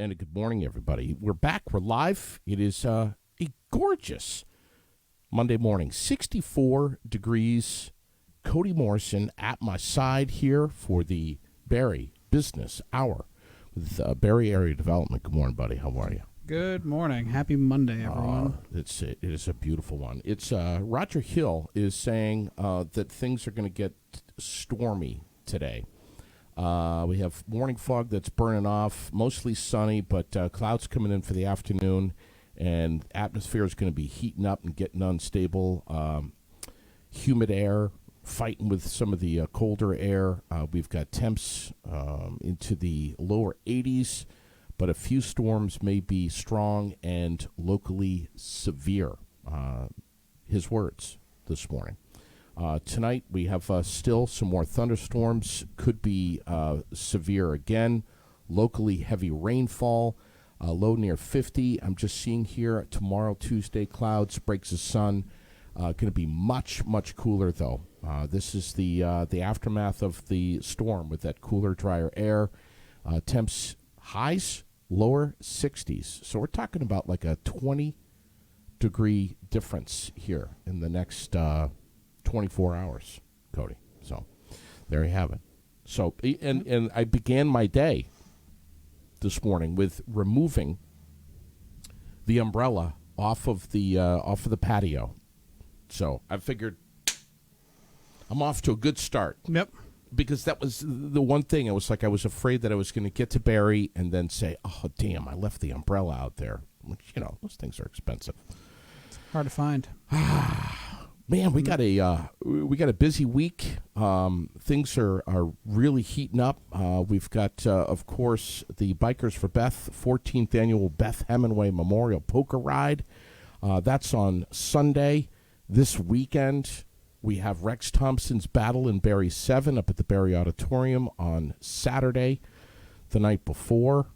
And good morning, everybody. We're back. We're live. It is a gorgeous Monday morning, 64 degrees. Cody Morrison at my side here for the Barre Business Hour with Barre Area Development. Good morning, buddy. How are you? Good morning. Happy Monday, everyone. It is a beautiful one. It's Roger Hill is saying that things are going to get stormy today. We have morning fog that's burning off, mostly sunny, but clouds coming in for the afternoon, and atmosphere is going to be heating up and getting unstable. Humid air, fighting with some of the colder air. We've got temps into the lower 80s, but a few storms may be strong and locally severe. His words this morning. Tonight, we have still some more thunderstorms. Could be severe again. Locally heavy rainfall. Low near 50. I'm just seeing here tomorrow, Tuesday, clouds, breaks of sun. Going to be much, much cooler, though. This is the aftermath of the storm with that cooler, drier air. Temps highs, lower 60s. So we're talking about like a 20-degree difference here in the next 24 hours, Cody. So there you have it. So and I began my day this morning with removing the umbrella off of the patio. So I figured I'm off to a good start. Yep. Because that was the one thing. I was afraid that I was going to get to Barre and then say, oh, damn, I left the umbrella out there. Which, those things are expensive. It's hard to find. Man, we got a busy week. Things are really heating up. We've got, of course, the Bikers for Beth 14th annual Beth Hemingway Memorial Poker Ride. That's on Sunday. This weekend, we have Rex Thompson's Battle in Barre 7 up at the Barre Auditorium on Saturday, the night before.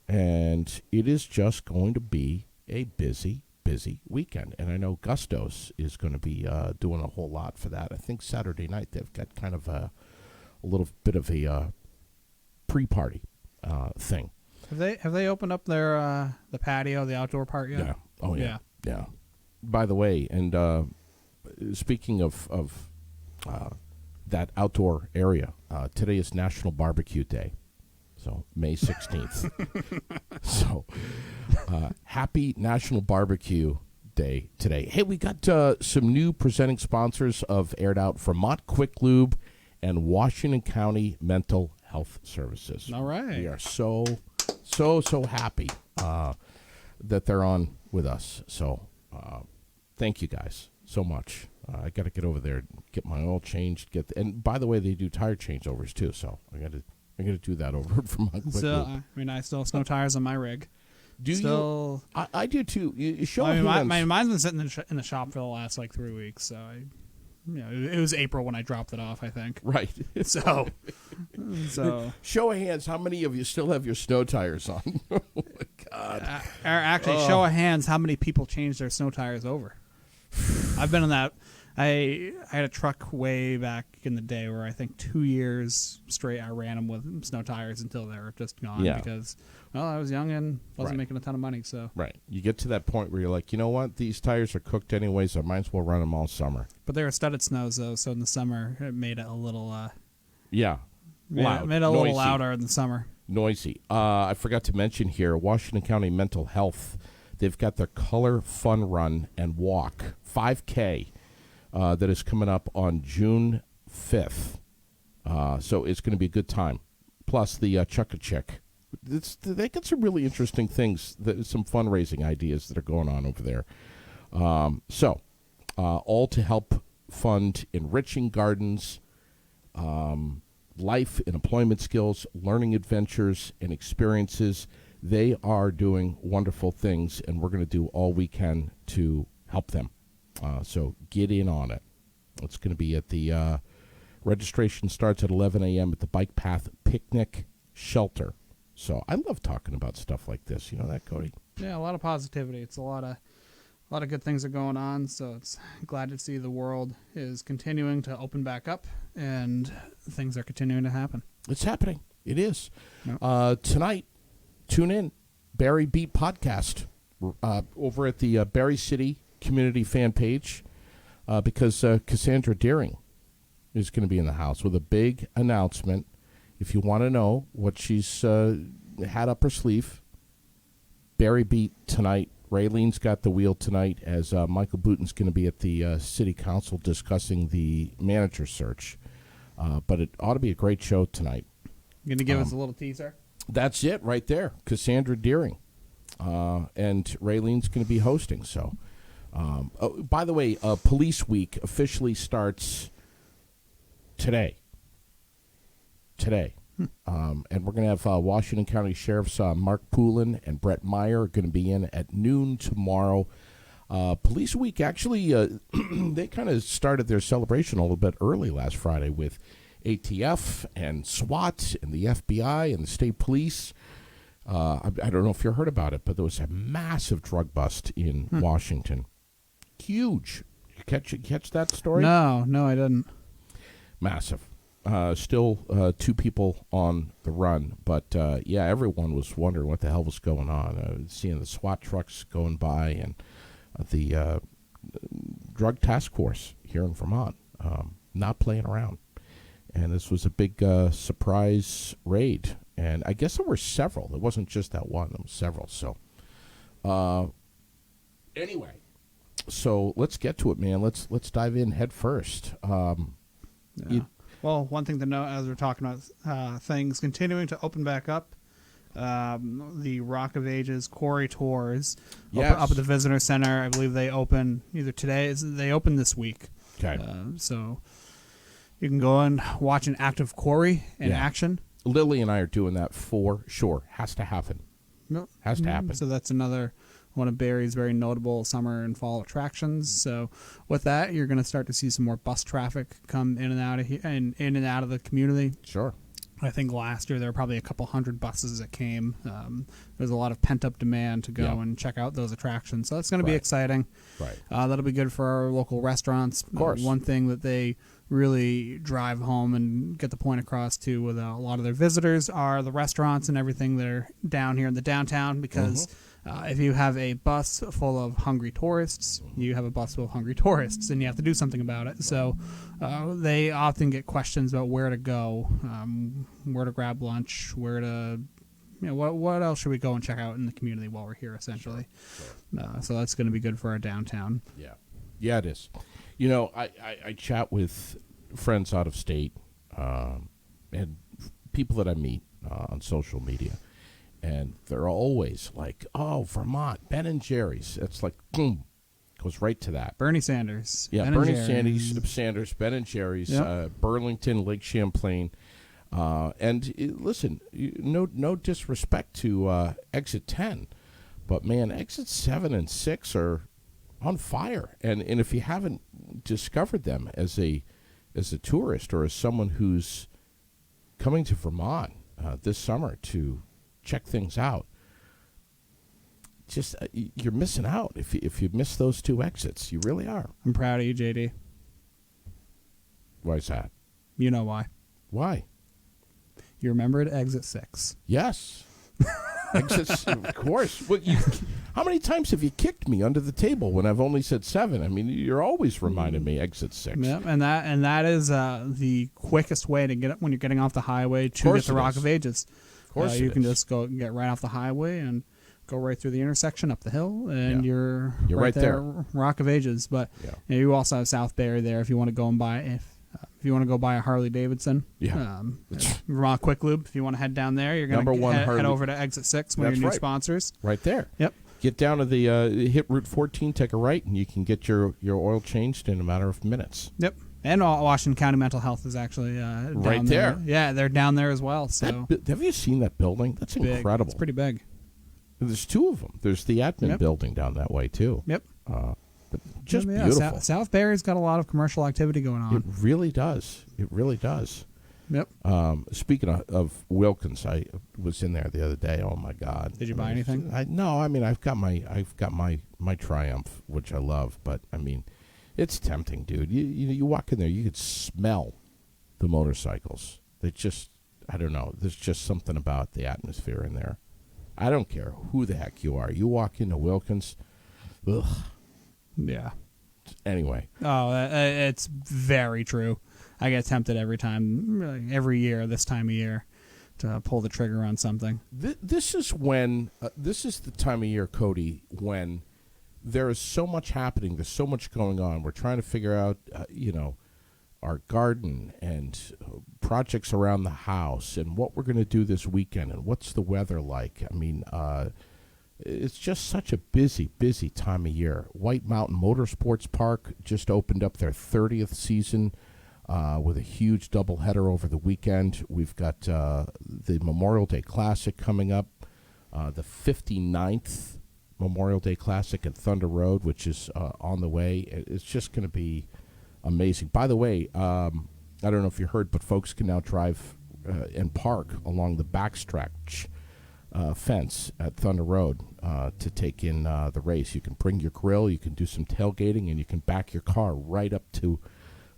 And it is just going to be a busy weekend. And I know Gustos is going to be doing a whole lot for that. I think Saturday night they've got kind of a little bit of a pre-party thing. Have they opened up their the patio, the outdoor part yet? Yeah. Oh yeah. Yeah. By the way, and speaking of that outdoor area, today is National Barbecue Day. So May 16th. So happy National Barbecue Day today. Hey, we got some new presenting sponsors of Aired Out: Vermont Quick Lube and Washington County Mental Health Services. All right. We are so happy that they're on with us. So thank you guys so much. I got to get over there, get my oil changed. And by the way, they do tire changeovers too. So I'm gonna do that over from my quick loop. I still have snow tires on my rig. Do you? I do too. Mine's been sitting in the shop for the last 3 weeks. So it was April when I dropped it off, I think. Right. So show of hands, how many of you still have your snow tires on? Oh my God. Actually, show of hands, how many people changed their snow tires over? I've been in that. I had a truck way back in the day where I think 2 years straight I ran them with snow tires until they were just gone because, I was young and wasn't making a ton of money. So right, you get to that point where you're like, you know what, these tires are cooked anyways. I might as well run them all summer. But they were studded snows though, so in the summer it made it a little loud, made it a little louder in the summer. Noisy. I forgot to mention here, Washington County Mental Health. They've got their Color Fun Run and Walk 5K. That is coming up on June 5th. So it's going to be a good time. Plus the Chuck-a-Chick. They got some really interesting things, some fundraising ideas that are going on over there. All to help fund enriching gardens, life and employment skills, learning adventures, and experiences. They are doing wonderful things, and we're going to do all we can to help them. So get in on it. It's going to be at the registration starts at 11 a.m. at the Bike Path Picnic Shelter. So I love talking about stuff like this. You know that, Cody? Yeah, a lot of positivity. It's a lot of good things are going on. So it's glad to see the world is continuing to open back up and things are continuing to happen. It's happening. It is. Yep. Tonight, tune in Barre Beat podcast over at the Barre City community fan page because Cassandra Deering is going to be in the house with a big announcement. If you want to know what she's had up her sleeve, Barre Beat tonight. Raylene's got the wheel tonight as Michael Booten's going to be at the city council discussing the manager search. But it ought to be a great show tonight. You going to give us a little teaser? That's it right there. Cassandra Deering. And Raylene's going to be hosting. So, by the way, Police Week officially starts today. And we're going to have Washington County Sheriffs Mark Poulin and Brett Meyer are going to be in at noon tomorrow. Police Week, actually, they kind of started their celebration a little bit early last Friday with ATF and SWAT and the FBI and the state police. I don't know if you heard about it, but there was a massive drug bust in Washington. Huge. You catch that story? No, I didn't. Massive. Still 2 people on the run, but yeah, everyone was wondering what the hell was going on. Seeing the SWAT trucks going by and the drug task force here in Vermont not playing around. And this was a big surprise raid. And I guess there were several. It wasn't just that one. There were several. So anyway, so let's get to it, man. Let's dive in head first. Well, one thing to note as we're talking about things continuing to open back up, the Rock of Ages Quarry tours up at the Visitor Center. I believe they open either today. They open this week. Okay. So you can go and watch an active quarry in action. Lily and I are doing that for sure. Has to happen. Yep. Has to happen. So that's another one of Barre's very notable summer and fall attractions. So with that, you're going to start to see some more bus traffic come in and out of here and in and out of the community. Sure. I think last year there were probably a couple hundred buses that came. There's a lot of pent-up demand to go and check out those attractions. So that's going to be exciting. Right. That'll be good for our local restaurants. Of course. One thing that they really drive home and get the point across to with a lot of their visitors are the restaurants and everything that are down here in the downtown because if you have a bus full of hungry tourists, you have a bus full of hungry tourists, and you have to do something about it. So they often get questions about where to go, where to grab lunch, where to, what else should we go and check out in the community while we're here, essentially. Sure. So that's going to be good for our downtown. Yeah. Yeah, it is. I chat with friends out of state and people that I meet on social media. And they're always like, "Oh, Vermont, Ben and Jerry's." It's like, boom, goes right to that. Bernie Sanders. Yeah, Bernie Sanders, Ben and Jerry's, Burlington, Lake Champlain. And listen, no disrespect to Exit 10, but man, Exit 7 and 6 are on fire. And if you haven't discovered them as a tourist or as someone who's coming to Vermont this summer to check things out, just you're missing out if you miss those 2 exits. You really are. I'm proud of you, JD. Why is that? You know why. Why? You remembered Exit 6. Yes. Exits, of course. Well, how many times have you kicked me under the table when I've only said 7? I mean, you're always reminding me Exit 6. Yep, and that is the quickest way to get up when you're getting off the highway to get the Rock of Ages. Of course, you can just go get right off the highway and go right through the intersection up the hill, and you're right there, Rock of Ages. But you also have South Barre there if you want to go and buy if you want to go buy a Harley Davidson. Yeah, Vermont Quick Lube. If you want to head down there, you're going to head over to Exit 6, one of your new sponsors. Right there. Yep. Get down to the hit Route 14, take a right, and you can get your oil changed in a matter of minutes. Yep. And Washington County Mental Health is actually down right there. Yeah, they're down there as well. So have you seen that building? That's big. Incredible. It's pretty big. There's 2 of them. There's the admin building down that way too. Yep. Just beautiful. South Barre's got a lot of commercial activity going on. It really does. It really does. Yep. Speaking of Wilkins, I was in there the other day. Oh my God! Did you buy anything? No. I mean, I've got my Triumph, which I love, but I mean, it's tempting, dude. You walk in there, you could smell the motorcycles. They just, I don't know. There's just something about the atmosphere in there. I don't care who the heck you are. You walk into Wilkins, ugh. Yeah. Anyway. Oh, it's very true. I get tempted every time, every year, this time of year, to pull the trigger on something. This is the time of year, Cody, when there is so much happening. There's so much going on. We're trying to figure out, our garden and projects around the house and what we're going to do this weekend and what's the weather like. I mean, it's just such a busy, busy time of year. White Mountain Motorsports Park just opened up their 30th season with a huge doubleheader over the weekend. We've got the Memorial Day Classic coming up, the 59th Memorial Day Classic at Thunder Road, which is on the way. It's just going to be amazing. By the way, I don't know if you heard, but folks can now drive and park along the backstretch fence at Thunder Road to take in the race. You can bring your grill, you can do some tailgating, and you can back your car right up to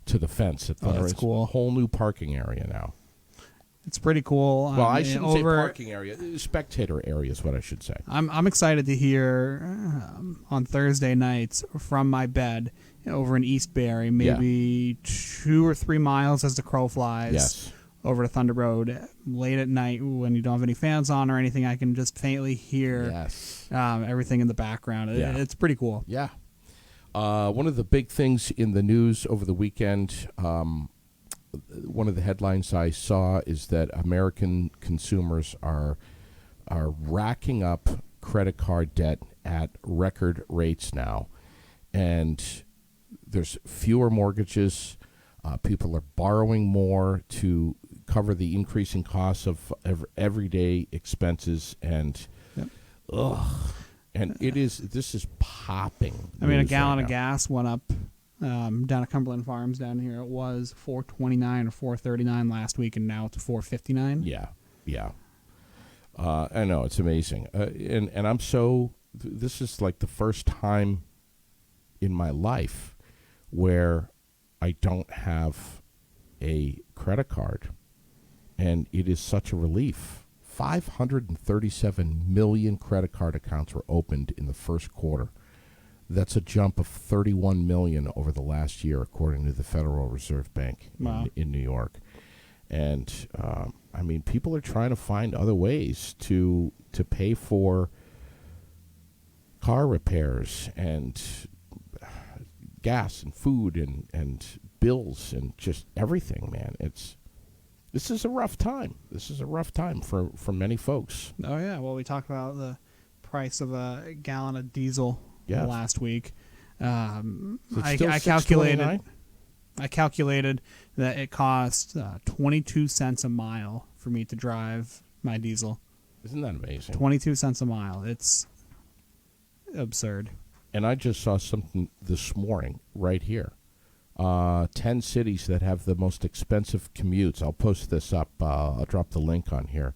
the fence at Thunder. That's cool. A whole new parking area now. It's pretty cool. Well, I shouldn't say parking area. Spectator area is what I should say. I'm excited to hear on Thursday nights from my bed over in East Barre, maybe 2 or 3 miles as the crow flies. Yes. Over to Thunder Road late at night when you don't have any fans on or anything. I can just faintly hear everything in the background. It's pretty cool. Yeah. One of the big things in the news over the weekend, one of the headlines I saw is that American consumers are racking up credit card debt at record rates now. And there's fewer mortgages. People are borrowing more to cover the increasing costs of everyday expenses, and this is popping. I mean, a gallon of gas went up down at Cumberland Farms down here. It was $4.29 or $4.39 last week, and now it's $4.59. Yeah. I know, it's amazing, and I'm so. This is like the first time in my life where I don't have a credit card, and it is such a relief. 537 million credit card accounts were opened in the first quarter. That's a jump of 31 million over the last year, according to the Federal Reserve Bank in New York. And, I mean, people are trying to find other ways to pay for car repairs and gas and food and bills and just everything, man. This is a rough time. This is a rough time for many folks. Oh, yeah. Well, we talked about the price of a gallon of diesel last week. I calculated that it cost 22 cents a mile for me to drive my diesel. Isn't that amazing? 22 cents a mile. It's absurd. And I just saw something this morning right here. 10 cities that have the most expensive commutes. I'll post this up. I'll drop the link on here.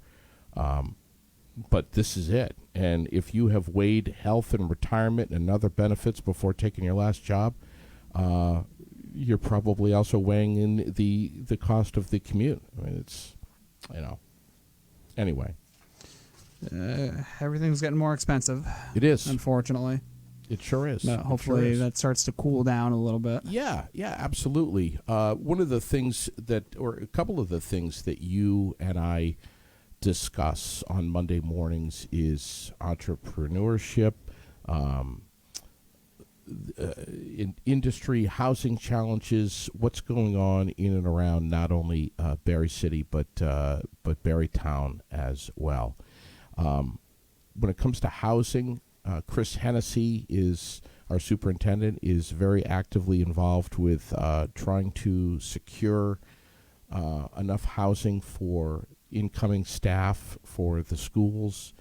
But this is it. And if you have weighed health and retirement and other benefits before taking your last job, you're probably also weighing in the cost of the commute. I mean, it's, Anyway. Everything's getting more expensive. It is. Unfortunately. It sure is. Hopefully that starts to cool down a little bit. Yeah, absolutely. One of the things or a couple of the things that you and I discuss on Monday mornings is entrepreneurship, in industry, housing challenges, what's going on in and around not only Barre City but Barre Town as well. When it comes to housing, Chris Hennessy our superintendent, is very actively involved with trying to secure enough housing for incoming staff for the schools.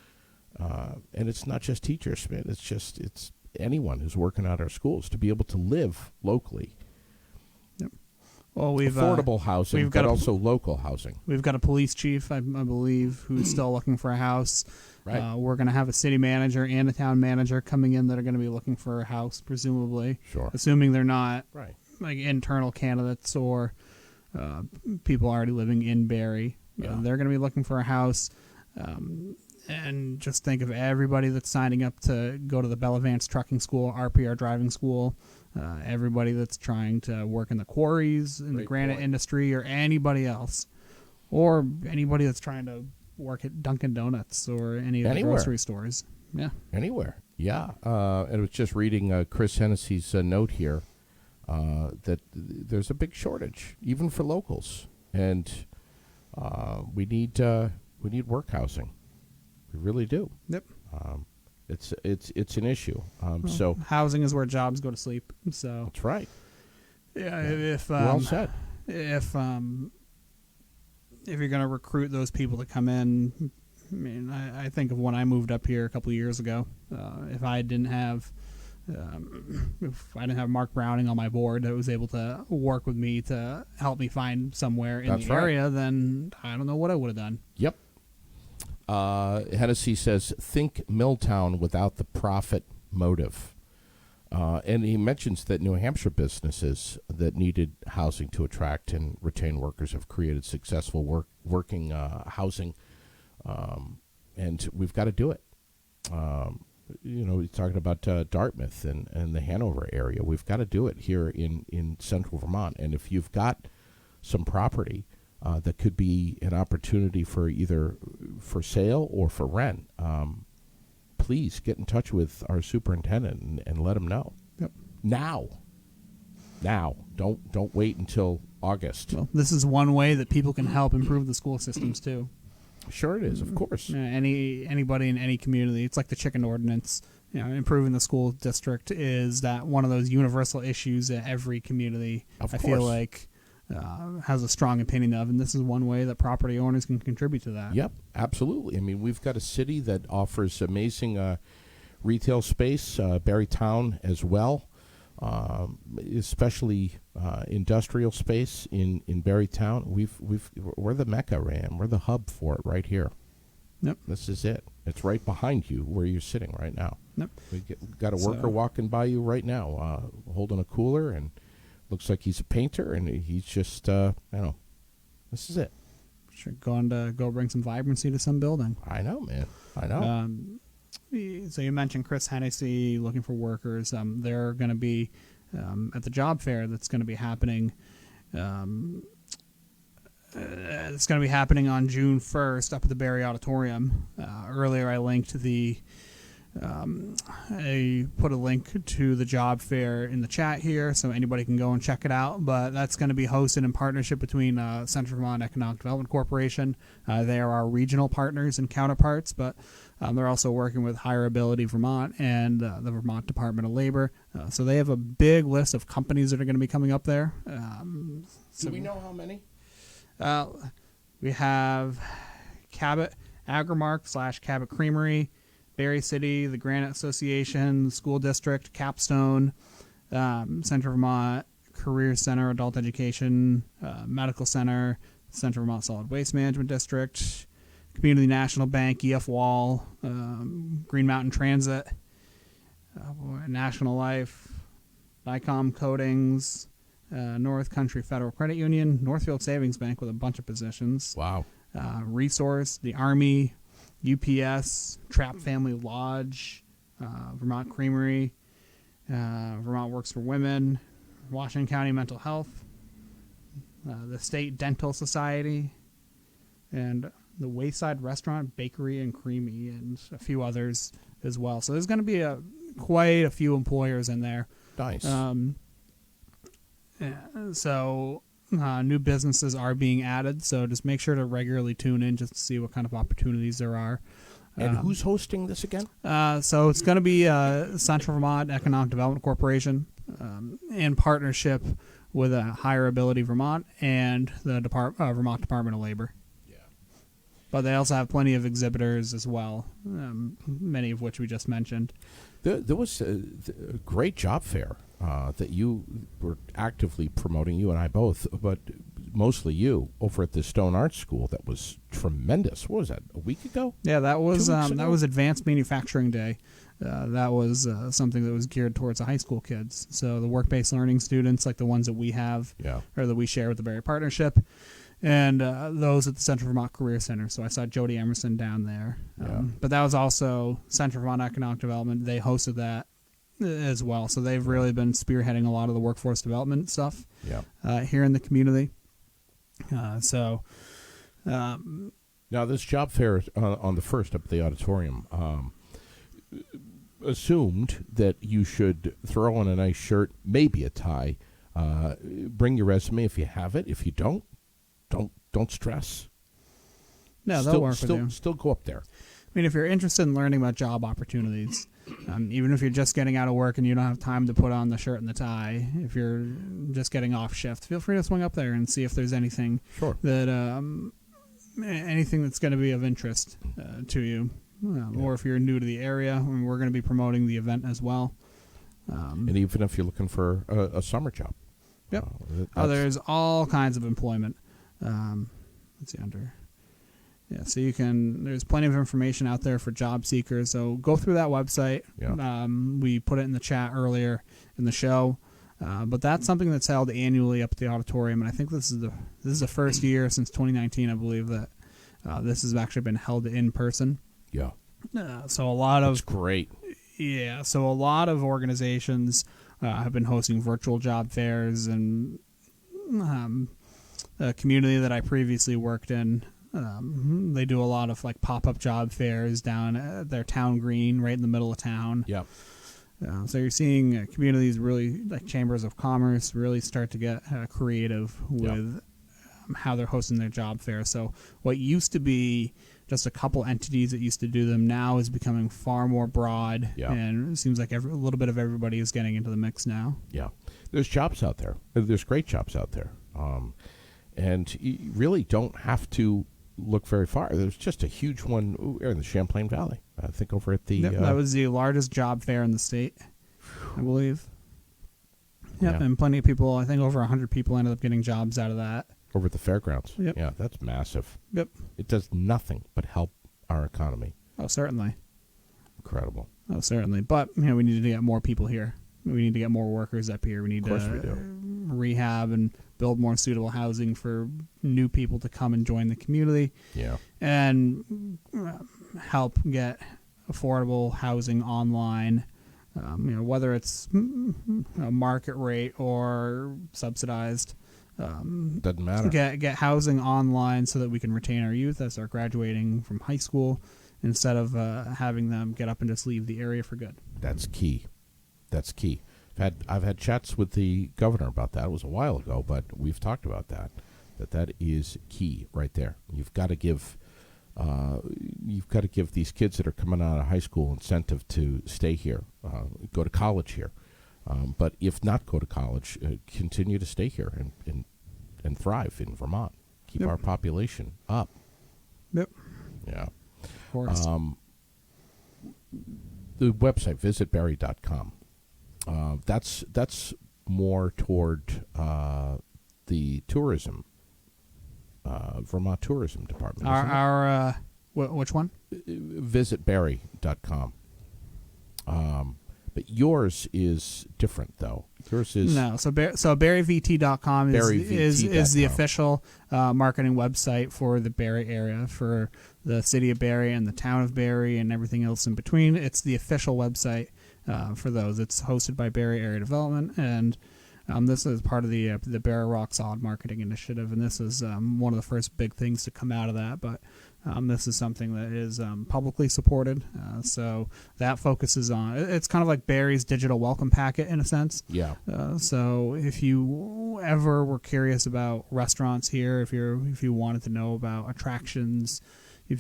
And it's not just teachers, man. It's anyone who's working at our schools to be able to live locally. Yep. Well, we've affordable housing, but also local housing. We've got a police chief, I believe, who's still looking for a house. Right. We're going to have a city manager and a town manager coming in that are going to be looking for a house, presumably. Sure. Assuming they're not like internal candidates or people already living in Barre. Yeah. They're going to be looking for a house. And just think of everybody that's signing up to go to the Bellavance Trucking School, RPR Driving School, everybody that's trying to work in the quarries, in the granite industry, or anybody else, or anybody that's trying to work at Dunkin' Donuts or any of the grocery stores. Yeah. Anywhere. Yeah. And I was just reading Chris Hennessy's note here that there's a big shortage, even for locals. And we need work housing. We really do. Yep. It's an issue. So housing is where jobs go to sleep. So that's right. Yeah. If well said. If you're going to recruit those people to come in, I mean, I think of when I moved up here a couple of years ago. If I didn't have Mark Browning on my board that was able to work with me to help me find somewhere in the area, then I don't know what I would have done. Yep. Hennessy says, think Milltown without the profit motive. And he mentions that New Hampshire businesses that needed housing to attract and retain workers have created successful working housing, and we've got to do it. He's talking about Dartmouth and the Hanover area. We've got to do it here in central Vermont. And if you've got some property that could be an opportunity for either for sale or for rent, please get in touch with our superintendent and let him know. Yep. Now. Don't wait until August. Well, this is one way that people can help improve the school systems too. Sure it is, of course. Anybody in any community, it's like the chicken ordinance. Improving the school district is that one of those universal issues that every community, I feel like, has a strong opinion of, and this is one way that property owners can contribute to that. Yep, absolutely. I mean, we've got a city that offers amazing retail space, Barrytown as well, especially industrial space in Barrytown. We're the mecca, Ram. We're the hub for it right here. Yep. This is it. It's right behind you where you're sitting right now. Yep. We've got a worker walking by you right now, holding a cooler, and looks like he's a painter, and he's just, this is it. Should go bring some vibrancy to some building. I know, man. I know. So you mentioned Chris Hennessy looking for workers. They're going to be at the job fair that's going to be happening. It's going to be happening on June 1st up at the Barre Auditorium. Earlier I linked I put a link to the job fair in the chat here, so anybody can go and check it out. But that's going to be hosted in partnership between Central Vermont Economic Development Corporation. They are our regional partners and counterparts, but they're also working with Higher Ability Vermont and the Vermont Department of Labor. So they have a big list of companies that are going to be coming up there. Do we know how many? We have Cabot Agrimark / Cabot Creamery, Barre City, the Granite Association, the School District, Capstone, Central Vermont Career Center, Adult Education, Medical Center, Central Vermont Solid Waste Management District, Community National Bank, EF Wall, Green Mountain Transit, National Life, NICOM Coatings, North Country Federal Credit Union, Northfield Savings Bank with a bunch of positions. Wow. Resource, the Army, UPS, Trapp Family Lodge, Vermont Creamery, Vermont Works for Women, Washington County Mental Health, the State Dental Society, and the Wayside Restaurant, Bakery and Creamy, and a few others as well. So there's going to be quite a few employers in there. Nice. So new businesses are being added, so just make sure to regularly tune in just to see what kind of opportunities there are. And who's hosting this again? So it's going to be Central Vermont Economic Development Corporation in partnership with Higher Ability Vermont and the Vermont Department of Labor. Yeah. But they also have plenty of exhibitors as well, many of which we just mentioned. There was a great job fair that you were actively promoting, you and I both, but mostly you, over at the Stone Art School. That was tremendous. What was that, a week ago? Yeah, that was 2 weeks ago? that was Advanced Manufacturing Day. That was something that was geared towards the high school kids. So the work-based learning students, like the ones that we have, or that we share with the Barre Partnership, and those at the Central Vermont Career Center. So I saw Jody Emerson down there. Yeah. But that was also Central Vermont Economic Development. They hosted that as well. So they've really been spearheading a lot of the workforce development stuff here in the community. Now, this job fair on the 1st up at the auditorium assumed that you should throw on a nice shirt, maybe a tie, bring your resume if you have it. If you don't stress. No, they'll work with you. Still go up there. I mean, if you're interested in learning about job opportunities, even if you're just getting out of work and you don't have time to put on the shirt and the tie, if you're just getting off shift, feel free to swing up there and see if there's anything anything that's going to be of interest to you. Or if you're new to the area, we're going to be promoting the event as well. And even if you're looking for a summer job. Yep. There's all kinds of employment. Let's see under. Yeah, so there's plenty of information out there for job seekers. So go through that website. Yeah. We put it in the chat earlier in the show. But that's something that's held annually up at the auditorium. And I think this is the first year since 2019, I believe, that this has actually been held in person. Yeah. So a lot of... That's great. Yeah, so a lot of organizations have been hosting virtual job fairs, and a community that I previously worked in, they do a lot of like pop-up job fairs down at their town green right in the middle of town. Yeah. So you're seeing communities really, like chambers of commerce, really start to get creative with how they're hosting their job fair. So what used to be just a couple entities that used to do them now is becoming far more broad, and it seems like a little bit of everybody is getting into the mix now. Yeah, there's jobs out there. There's great jobs out there, and you really don't have to look very far. There's just a huge one in the Champlain Valley. I think over at the... that was the largest job fair in the state, I believe. And plenty of people, I think over 100 people ended up getting jobs out of that. Over at the fairgrounds. Yep. Yeah, that's massive. Yep. It does nothing but help our economy. Oh, certainly. Incredible. Oh, certainly. But, we need to get more people here. We need to get more workers up here. We need to rehab and build more suitable housing for new people to come and join the community. Yeah. And help get affordable housing online, whether it's a market rate or subsidized. Doesn't matter. Get housing online so that we can retain our youth as they're graduating from high school instead of having them get up and just leave the area for good. That's key. That's key. I've had chats with the governor about that. It was a while ago, but we've talked about that. That is key right there. You've got to give these kids that are coming out of high school incentive to stay here, go to college here. But if not go to college, continue to stay here and thrive in Vermont. Keep our population up. Yep. Yeah. Of course. The website, visitbarre.com. That's more toward the tourism, Vermont Tourism Department. Which one? Visitbarre.com. But yours is different, though. Yours is... No, so barrevt.com is the official marketing website for the Barre area, for the city of Barre and the town of Barre and everything else in between. It's the official website for those. It's hosted by Barre Area Development, and this is part of the Barre Rock Solid Marketing Initiative, and this is one of the first big things to come out of that, but... this is something that is publicly supported, so that focuses on... It's kind of like Barre's digital welcome packet in a sense. Yeah. So if you ever were curious about restaurants here, if you wanted to know about attractions,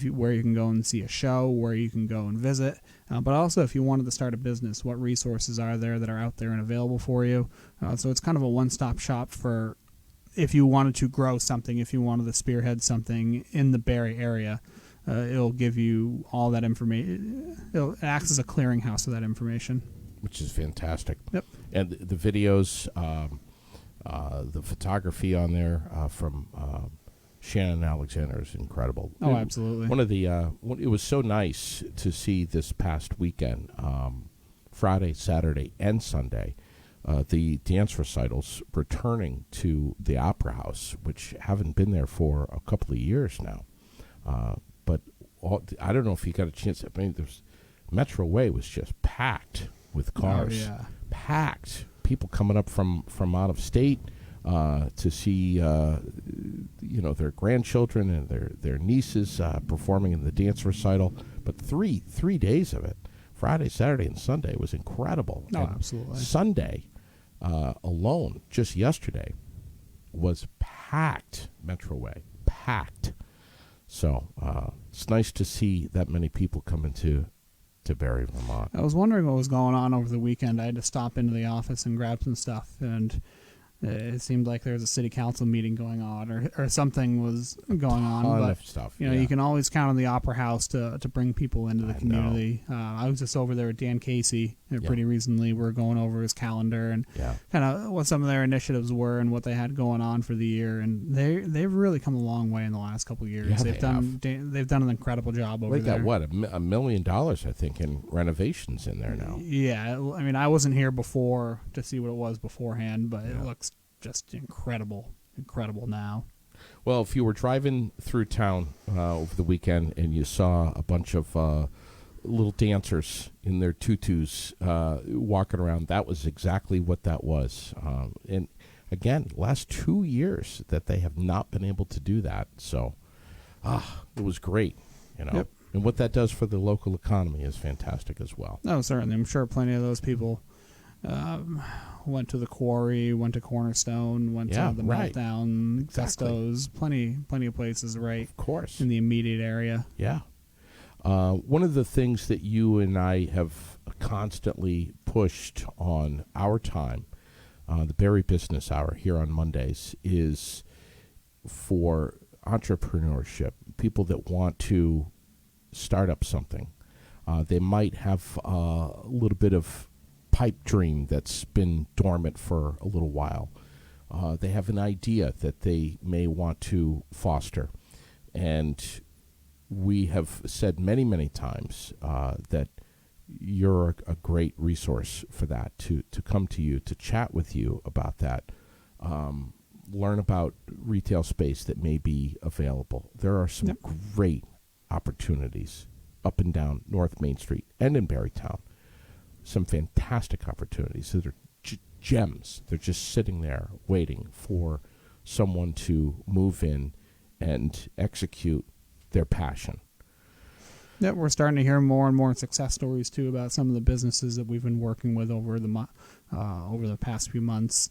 where you can go and see a show, where you can go and visit, but also if you wanted to start a business, what resources are there that are out there and available for you. So it's kind of a one-stop shop for... If you wanted to grow something, if you wanted to spearhead something in the Barre area, it'll give you all that information. It acts as a clearinghouse of that information. Which is fantastic. Yep. And the videos, the photography on there from Shannon Alexander is incredible. Oh, absolutely. One of the it was so nice to see this past weekend, Friday, Saturday, and Sunday, the dance recitals returning to the Opera House, which haven't been there for a couple of years now. But I don't know if you got a chance. I mean, Metro Way was just packed with cars. Oh, yeah. Packed. People coming up from out of state to see their grandchildren and their nieces performing in the dance recital. But three days of it, Friday, Saturday, and Sunday, was incredible. Oh, And absolutely. Sunday alone, just yesterday, was packed. Metro Way, packed. So it's nice to see that many people come into Barre, Vermont. I was wondering what was going on over the weekend. I had to stop into the office and grab some stuff, and it seemed like there was a city council meeting going on, or something was going on. Ton But of stuff. you can always count on the Opera House to bring people into the I community. I was just over there with Dan Casey pretty recently. We're going over his calendar and kind of what some of their initiatives were and what they had going on for the year. And they've really come a long way in the last couple of years. Yeah, they've done an incredible job over there. They got what, $1 million, I think, in renovations in there now. Yeah, I mean, I wasn't here before to see what it was beforehand, but it looks just incredible now. Well, if you were driving through town over the weekend and you saw a bunch of little dancers in their tutus walking around, that was exactly what that was. And again, last 2 years that they have not been able to do that. So it was great, Yep. And what that does for the local economy is fantastic as well. No, certainly. I'm sure plenty of those people went to the Quarry, went to Cornerstone, went to the Meltdown, Festos, plenty of places right Of course. in the immediate area. Yeah. One of the things that you and I have constantly pushed on our time, the Barre Business Hour here on Mondays, is for entrepreneurship, people that want to start up something. They might have a little bit of pipe dream that's been dormant for a little while. They have an idea that they may want to foster. And we have said many, many times that you're a great resource for that, to come to you, to chat with you about that, learn about retail space that may be available. There are some great opportunities up and down North Main Street and in Barrytown. Some fantastic opportunities that are gems. They're just sitting there waiting for someone to move in and execute their passion. Yeah, we're starting to hear more and more success stories too about some of the businesses that we've been working with over the past few months.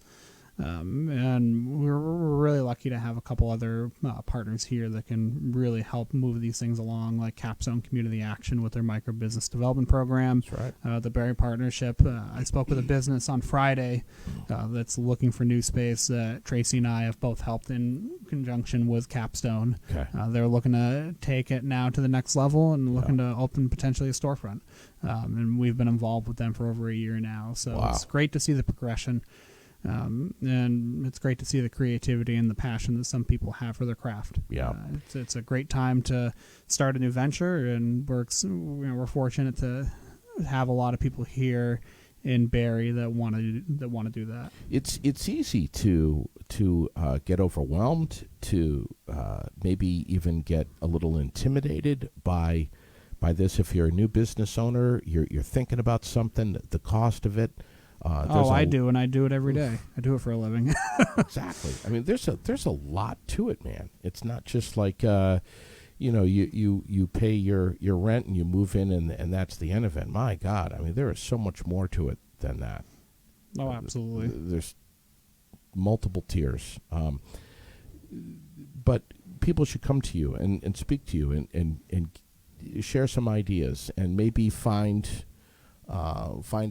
And we're really lucky to have a couple other partners here that can really help move these things along, like Capstone Community Action with their micro business development program. That's right. The Barre Partnership. I spoke with a business on Friday that's looking for new space. Tracy and I have both helped in conjunction with Capstone. Okay. They're looking to take it now to the next level and looking to open potentially a storefront. And we've been involved with them for over a year now. So It's great to see the progression. And it's great to see the creativity and the passion that some people have for their craft. Yeah, it's a great time to start a new venture, and we're fortunate to have a lot of people here in Barre that want to do that. It's easy to get overwhelmed, to maybe even get a little intimidated by this. If you're a new business owner, you're thinking about something, the cost of it. I do, and I do it every day. I do it for a living. Exactly. I mean, there's a lot to it, man. It's not just like you pay your rent and you move in and that's the end of it. My God, I mean, there is so much more to it than that. Oh, absolutely. There's multiple tiers, but people should come to you and speak to you and share some ideas and maybe find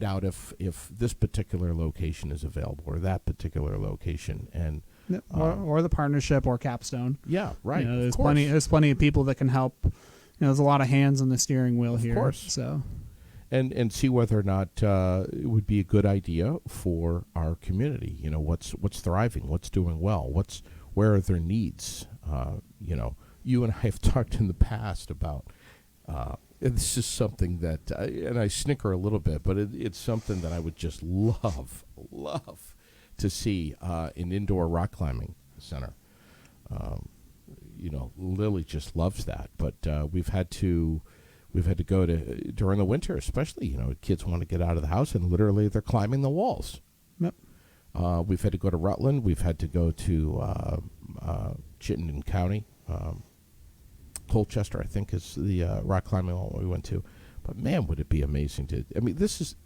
out if this particular location is available or that particular location, and or the partnership or Capstone. Yeah, right. There's plenty of people that can help. There's a lot of hands on the steering wheel here. Of course. So, and see whether or not it would be a good idea for our community. What's thriving, what's doing well, where are their needs. You and I have talked in the past about And this is something that, and I snicker a little bit, but it's something that I would just love to see an indoor rock climbing center. Lily just loves that, but we've had to go to during the winter, especially. Kids want to get out of the house, and literally they're climbing the walls. Yep. We've had to go to Rutland. We've had to go to Chittenden County. Colchester, I think, is the rock climbing wall we went to. But man, would it be amazing to? I mean, this is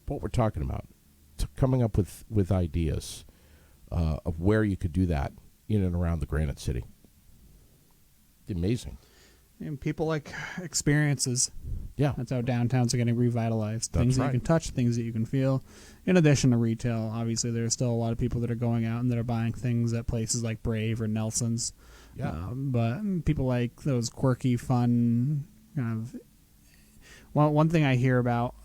what we're talking about. Coming up with ideas of where you could do that in and around the Granite City. Amazing. And people like experiences. Yeah. That's how downtowns are getting revitalized. Things that right. you can touch, things that you can feel. In addition to retail, obviously, there's still a lot of people that are going out and that are buying things at places like Brave or Nelson's. Yeah. But people like those quirky, fun kind of. Well, one thing I hear about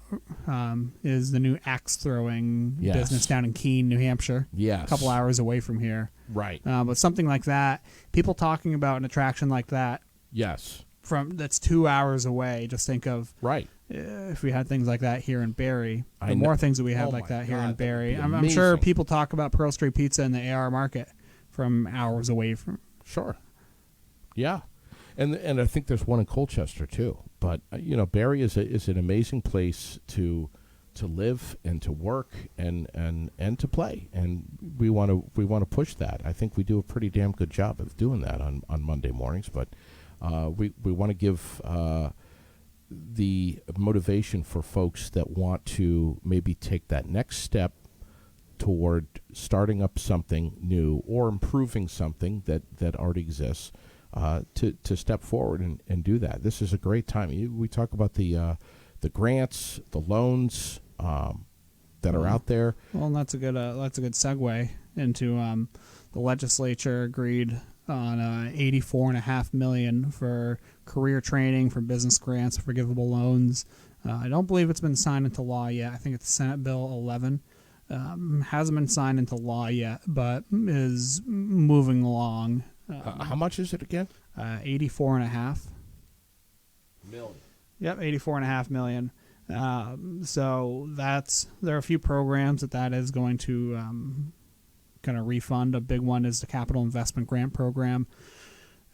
is the new axe throwing business down in Keene, New Hampshire. Yes. A couple hours away from here. Right. But something like that, people talking about an attraction like that. Yes. That's 2 hours away. Just think of right. If we had things like that here in Barre, the I know. more things that we have Oh like my that here God, in that Barre. would be I'm sure amazing. people talk about Pearl Street Pizza in the AR Market from hours away from. Sure. Yeah. And I think there's one in Colchester too. But Barre is an amazing place to live and to work and to play, and we want to push that. I think we do a pretty damn good job of doing that on Monday mornings, but we want to give the motivation for folks that want to maybe take that next step toward starting up something new or improving something that already exists, to step forward and do that. This is a great time. We talk about the grants, the loans that are out there. Well, and that's a good segue into the legislature agreed on $84.5 million for career training, for business grants, forgivable loans. I don't believe it's been signed into law yet. I think it's Senate Bill 11. Hasn't been signed into law yet, but is moving along. How much is it again? 84.5 million. Yep, 84.5 million. So there are a few programs that is going to kind of refund. A big one is the Capital Investment Grant Program,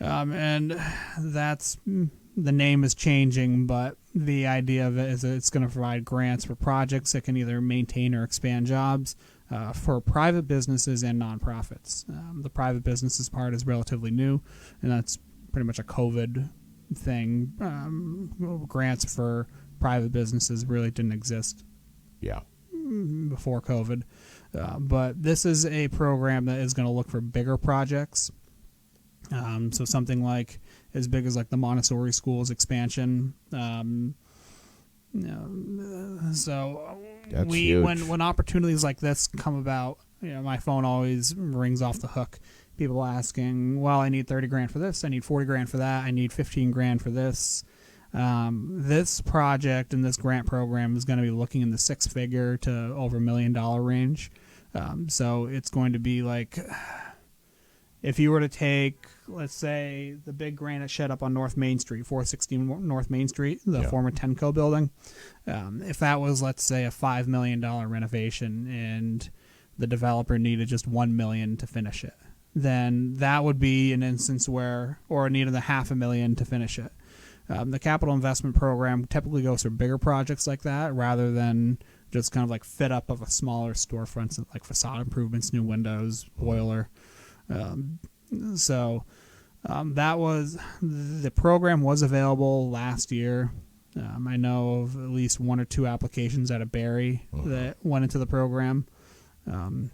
and that's the name is changing, but the idea of it is that it's going to provide grants for projects that can either maintain or expand jobs for private businesses and nonprofits. The private businesses part is relatively new, and that's pretty much a COVID thing. Grants for private businesses really didn't exist before COVID. But this is a program that is going to look for bigger projects. So something like as big as like the Montessori schools expansion. So That's huge. when opportunities like this come about, my phone always rings off the hook. People asking, well, I need 30 grand for this. I need 40 grand for that. I need 15 grand for this. This project and this grant program is going to be looking in the six-figure to over $1 million range. So it's going to be like, if you were to take, let's say, the big granite shed up on North Main Street, 416 North Main Street, the former Tenco building, if that was, let's say, a $5 million renovation and the developer needed just $1 million to finish it, then that would be an instance where, or needed $500,000 to finish it. The capital investment program typically goes for bigger projects like that rather than just kind of like fit up of a smaller storefront, like facade improvements, new windows, boiler. So that was, the program was available last year. I know of at least one or two applications out of Barre that went into the program. And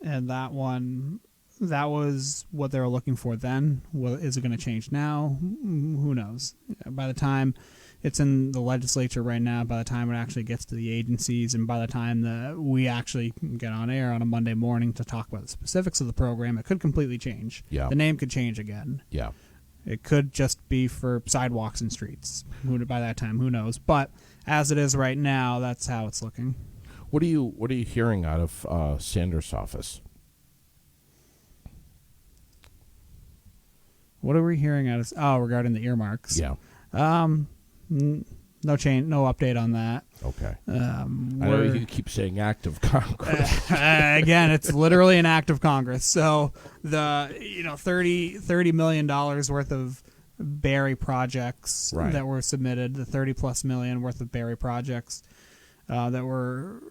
that one, that was what they were looking for then. Well, is it going to change now? Who knows? By the time it's in the legislature right now, by the time it actually gets to the agencies, and by the time that we actually get on air on a Monday morning to talk about the specifics of the program, it could completely change. Yeah. The name could change again. Yeah. It could just be for sidewalks and streets. By that time, who knows? But as it is right now, that's how it's looking. What are you hearing out of Sanders' office? What are we hearing out of? Oh, regarding the earmarks. Yeah. No change, no update on that. Okay. I know you keep saying act of Congress. Again, it's literally an act of Congress. So the $30 million worth of Barre projects that were submitted, the 30+ million worth of Barre projects that were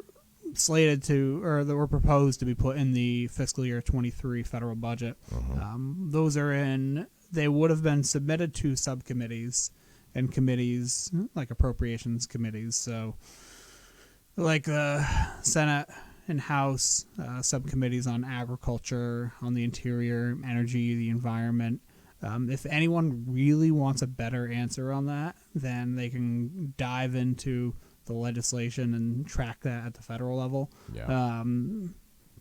slated to, or that were proposed to be put in the fiscal year 23 federal budget. Those are in. They would have been submitted to subcommittees and committees, like appropriations committees. So, like the Senate and House subcommittees on agriculture, on the interior, energy, the environment. If anyone really wants a better answer on that, then they can dive into the legislation and track that at the federal level. Yeah.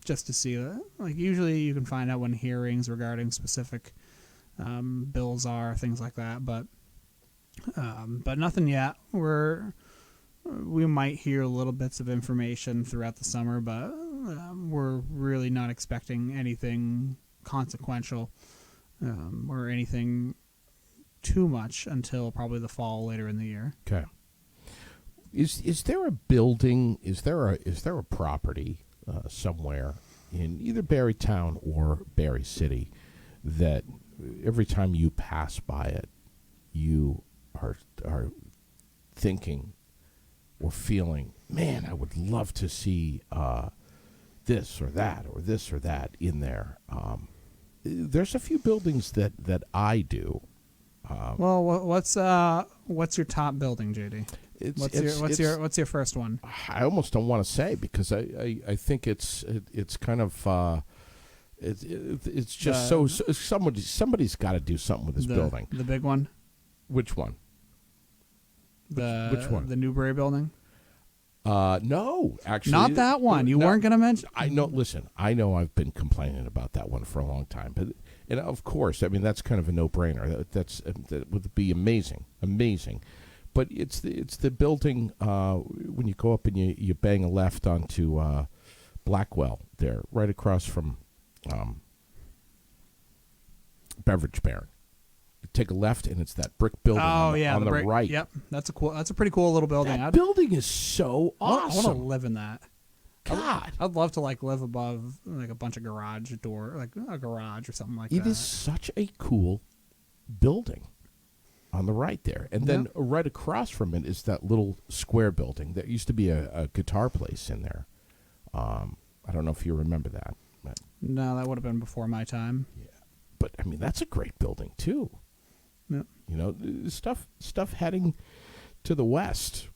Just to see that. Like, usually you can find out when hearings regarding specific bills are, things like that, but nothing yet. We might hear little bits of information throughout the summer, but we're really not expecting anything consequential or anything too much until probably the fall later in the year. Okay. Is there a building? Is there a property somewhere in either Barre Town or Barre City that every time you pass by it, you are thinking or feeling, man, I would love to see this or that in there. There's a few buildings that I do. Well, what's your top building, JD? What's your first one? I almost don't want to say because I think it's kind of it's just so somebody's got to do something with this building. The big one. Which one? Which one? The Newberry building. No, actually, not that one. You weren't going to mention. I know. Listen, I know I've been complaining about that one for a long time, but and of course, I mean that's kind of a no-brainer. That would be amazing. But it's the building when you go up and you bang a left onto Blackwell there, right across from Beverage Baron. You take a left and it's that brick building on the right. Yep, that's a pretty cool little building. That building is so awesome. I want to live in that. God, I'd love to live above like a bunch of garage door, like a garage or something like that. It is such a cool building on the right there. And then right across from it is that little square building that used to be a guitar place in there. I don't know if you remember that. But no, that would have been before my time. Yeah. But, I mean, that's a great building, too. Yep. You know, stuff heading to the west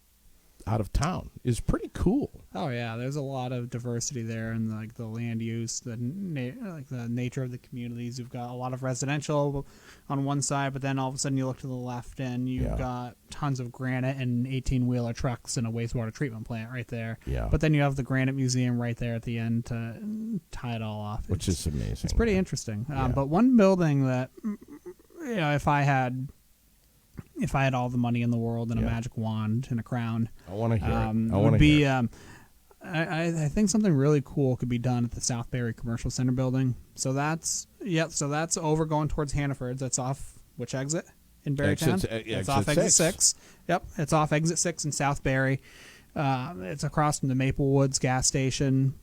out of town is pretty cool. Oh yeah, there's a lot of diversity there, and like the land use, the nature of the communities. You've got a lot of residential on one side, but then all of a sudden you look to the left and you've got tons of granite and 18-wheeler trucks and a wastewater treatment plant right there. Yeah. But then you have the Granite Museum right there at the end to tie it all off. Which is amazing. It's pretty interesting. But one building that, you know, if I had all the money in the world and a magic wand and a crown, I want to hear it. would be. I think something really cool could be done at the South Barre Commercial Center building. So that's over going towards Hannaford's. That's off which exit in Barrytown? It's off exit 6. Yep, it's off exit 6 in South Barre. It's across from the Maple Woods gas station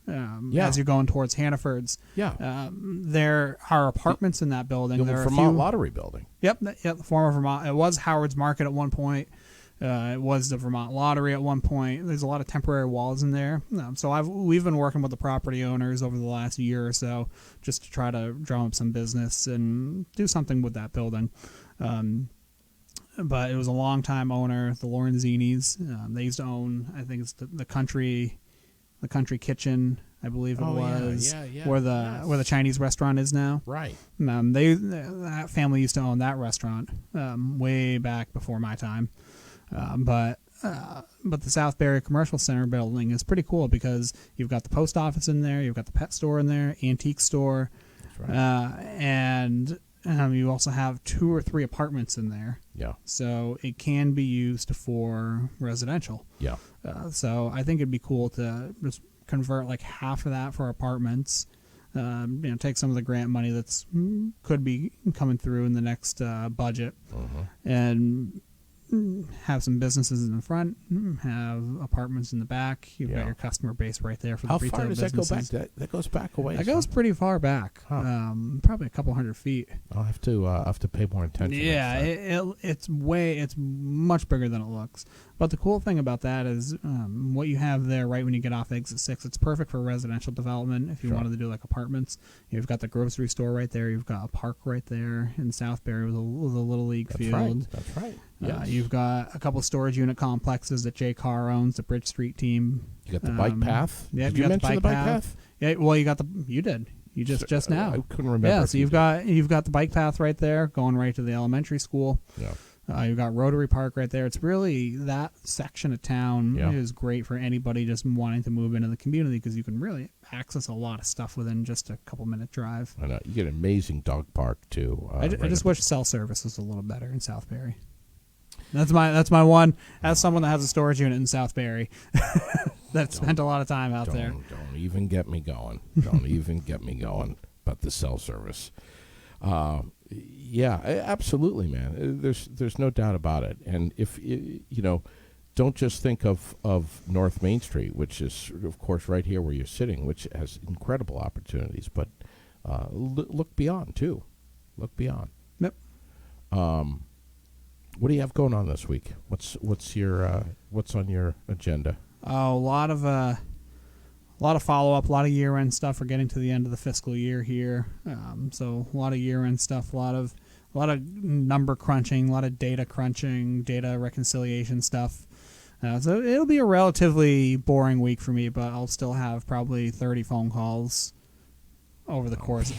as you're going towards Hannaford's. Yeah. There are apartments in that building. The Vermont Lottery building. Yep, the former Vermont. It was Howard's Market at one point. It was the Vermont Lottery at one point. There's a lot of temporary walls in there. So we've been working with the property owners over the last year or so just to try to drum up some business and do something with that building. But it was a long-time owner, the Lorenzinis. They used to own, I think it's the country kitchen, I believe it was, where the Chinese restaurant is now. Right. That family used to own that restaurant way back before my time. But the South Barre Commercial Center building is pretty cool because you've got the post office in there, you've got the pet store in there, antique store, that's right. and you also have 2 or 3 apartments in there. Yeah. So it can be used for residential. Yeah. So I think it'd be cool to just convert like half of that for apartments, take some of the grant money that's could be coming through in the next budget, and have some businesses in the front, have apartments in the back. You've got your customer base right there for the retail businesses. How far does that go back? That goes back a ways. That goes pretty far back, probably a couple hundred feet. I'll have to pay more attention. Yeah, it's much bigger than it looks. But the cool thing about that is what you have there right when you get off exit 6. It's perfect for residential development if you wanted to do like apartments. You've got the grocery store right there. You've got a park right there in Southbury with a Little League field. That's right. Yes. You've got a couple storage unit complexes that Jay Carr owns, the Bridge Street team. You got the bike path. Yeah, Did you mention the bike path? Yeah, well, you did. You just now. I couldn't remember. Yeah, so you've got the bike path right there going right to the elementary school. Yeah. You've got Rotary Park right there. It's really, that section of town is great for anybody just wanting to move into the community because you can really access a lot of stuff within just a couple-minute drive. I know. You get an amazing dog park, too. I just wish cell service was a little better in Southbury. That's my one. As someone that has a storage unit in Southbury that spent a lot of time out there. Don't even get me going. Don't even get me going about the cell service. Yeah, absolutely, man. There's no doubt about it. And if don't just think of North Main Street, which is of course right here where you're sitting, which has incredible opportunities. But look beyond too. Look beyond. Yep. What do you have going on this week? What's on your agenda? Oh, a lot of follow-up, a lot of year-end stuff. We're getting to the end of the fiscal year here, so a lot of year-end stuff, a lot of number crunching, a lot of data crunching, data reconciliation stuff. So it'll be a relatively boring week for me, but I'll still have probably 30 phone calls over the course.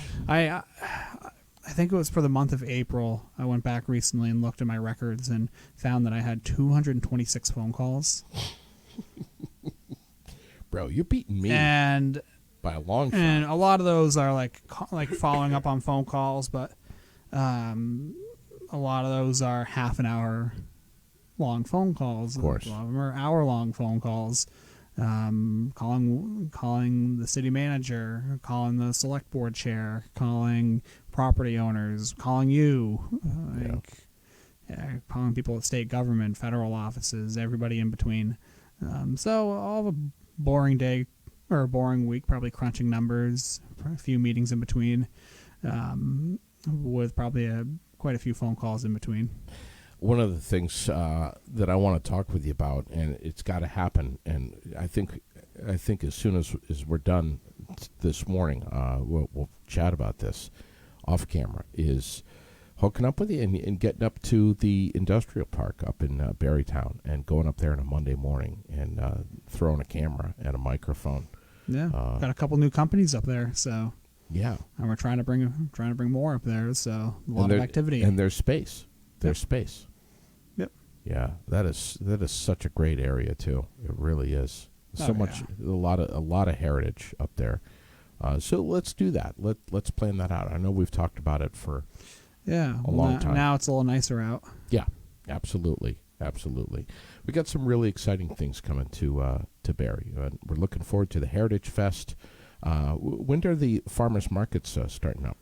I think it was for the month of April. I went back recently and looked at my records and found that I had 226 phone calls. Bro, you're beating me by a long shot. And a lot of those are like following up on phone calls, but a lot of those are half an hour long phone calls. Of course. A lot of them are hour-long phone calls. Calling the city manager, calling the select board chair, calling property owners, calling you, calling people at state government, federal offices, everybody in between. So all of a boring day or a boring week, probably crunching numbers, a few meetings in between, with probably quite a few phone calls in between. One of the things that I want to talk with you about, and it's got to happen, and I think as soon as we're done this morning, we'll chat about this off camera, is hooking up with you and getting up to the industrial park up in Barrytown and going up there on a Monday morning and throwing a camera and a microphone. Yeah, got a couple new companies up there, so yeah, and we're trying to bring more up there, so a lot of activity. And there's space. There's space. Yep. Yeah, that is such a great area too. It really is. So much, a lot of heritage up there. So let's do that. Let's plan that out. I know we've talked about it for a long time. Now it's a little nicer out. Yeah, absolutely. We got some really exciting things coming to Barre. We're looking forward to the Heritage Fest. When are the farmers markets starting up?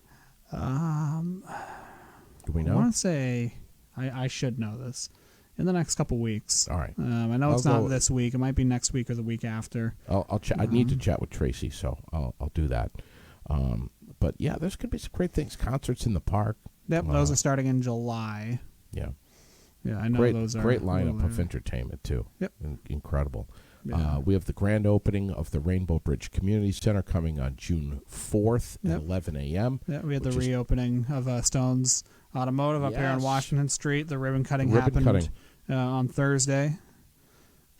Do we know? I want to say I should know this. In the next couple weeks. All right. I know it's not this week. It might be next week or the week after. I'll I need to chat with Tracy, so I'll do that. But yeah, there's going to be some great things. Concerts in the park. Yep, those are starting in July. Yeah. Yeah, I know those are. Great lineup of entertainment, too. Yep. Incredible. Yeah. We have the grand opening of the Rainbow Bridge Community Center coming on June 4th at 11 a.m. Yeah, we had the reopening of Stone's Automotive up here on Washington Street. The ribbon cutting happened on Thursday.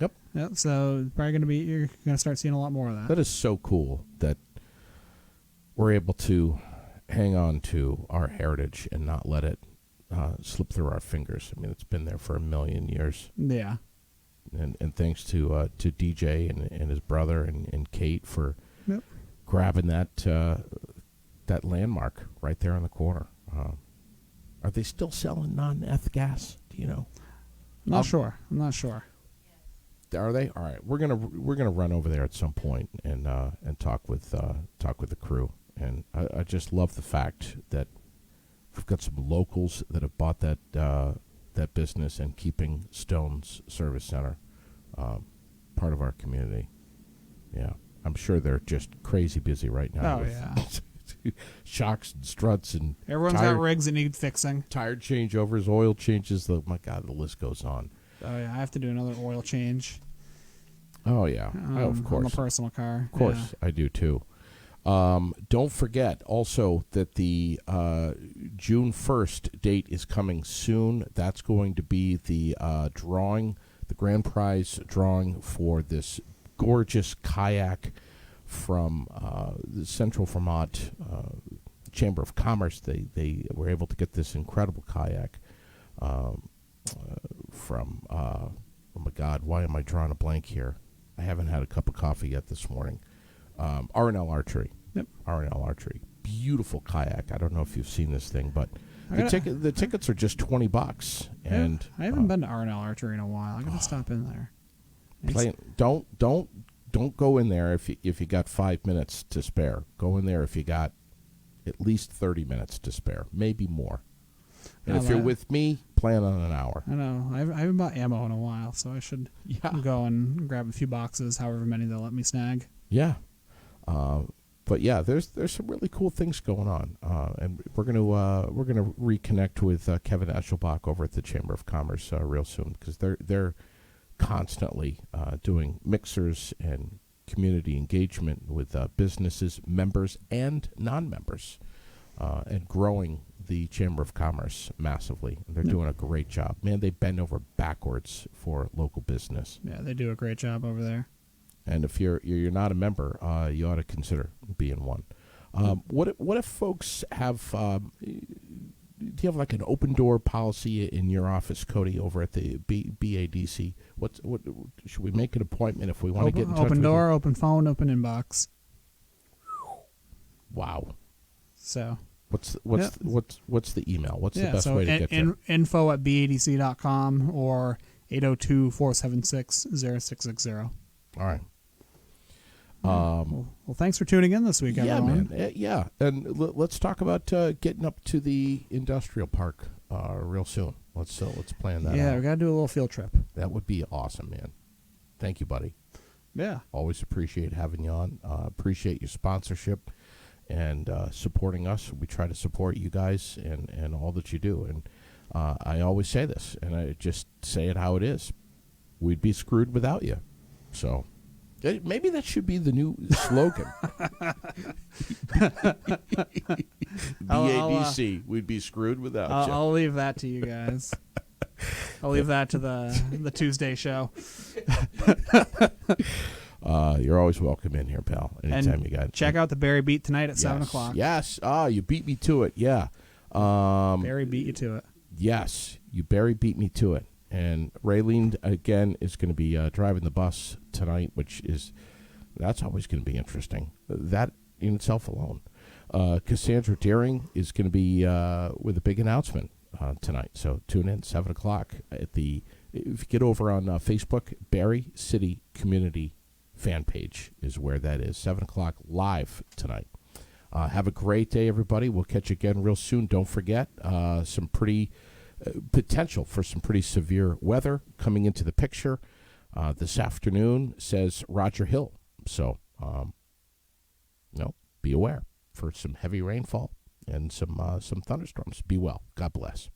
Yep. Yep. So you're going to start seeing a lot more of that. That is so cool that we're able to hang on to our heritage and not let it slip through our fingers. I mean, it's been there for a million years. Yeah. And thanks to DJ and his brother and Kate for grabbing that landmark right there on the corner. Are they still selling non-eth gas? Do you know? I'm not sure. Are they? All right, we're gonna run over there at some point and talk with the crew And I just love the fact that we've got some locals that have bought that business and keeping Stone's Service Center part of our community. Yeah, I'm sure they're just crazy busy right now. Oh, yeah. Shocks and struts and Everyone's got rigs that need fixing. Tire changeovers, oil changes. My God, the list goes on. Oh, yeah. I have to do another oil change. Oh, yeah. Of course. On a personal car. Of course, I do too. Don't forget also that the June 1st date is coming soon. That's going to be the drawing, the grand prize drawing for this gorgeous kayak from the Central Vermont Chamber of Commerce. They were able to get this incredible kayak from, oh my God, why am I drawing a blank here? I haven't had a cup of coffee yet this morning. R&L Archery. Yep. R&L Archery. Beautiful kayak. I don't know if you've seen this thing, but the tickets are just $20. And I haven't been to R&L Archery in a while. I gotta stop in there. Don't go in there if you got 5 minutes to spare. Go in there if you got at least 30 minutes to spare, maybe more. And if you're with me, plan on an hour. I know. I haven't bought ammo in a while, so I should go and grab a few boxes, however many they'll let me snag. Yeah. But yeah, there's some really cool things going on, and we're gonna reconnect with Kevin Eschelbach over at the Chamber of Commerce real soon, because they're constantly doing mixers and community engagement with businesses, members and non-members, and growing the Chamber of Commerce massively. They're doing a great job. Man, they bend over backwards for local business. Yeah, they do a great job over there. And if you're not a member, you ought to consider being one. What if folks have? Do you have like an open door policy in your office, Cody, over at the BADC? What should we make an appointment if we want to get in touch? Open door, open phone, open inbox. Wow. So what's the email? What's the best way to get there? info@badc.com or 802-476-0660. All right. Well, thanks for tuning in this week, everyone. Man. Yeah, and let's talk about getting up to the industrial park real soon. Let's plan that out. Yeah, we got to do a little field trip. That would be awesome, man. Thank you, buddy. Yeah. Always appreciate having you on. Appreciate your sponsorship and supporting us. We try to support you guys and all that you do. And I always say this, and I just say it how it is. We'd be screwed without you. So maybe that should be the new slogan. BADC, we'd be screwed without you. I'll leave that to you guys. I'll leave that to the Tuesday show. You're always welcome in here, pal. Anytime you got it. Check out the Barry Beat tonight at 7 o'clock. Yes. You beat me to it. Yeah. Barry beat you to it. Yes. Barry beat me to it. And Raylene, again, is going to be driving the bus tonight, that's always going to be interesting. That in itself alone. Cassandra Deering is going to be with a big announcement tonight. So tune in, 7 o'clock. If you get over on Facebook, Barre City Community fan page is where that is. 7 o'clock live tonight. Have a great day, everybody. We'll catch you again real soon. Don't forget, some pretty potential for some pretty severe weather coming into the picture this afternoon, says Roger Hill. So, be aware for some heavy rainfall and some thunderstorms. Be well. God bless.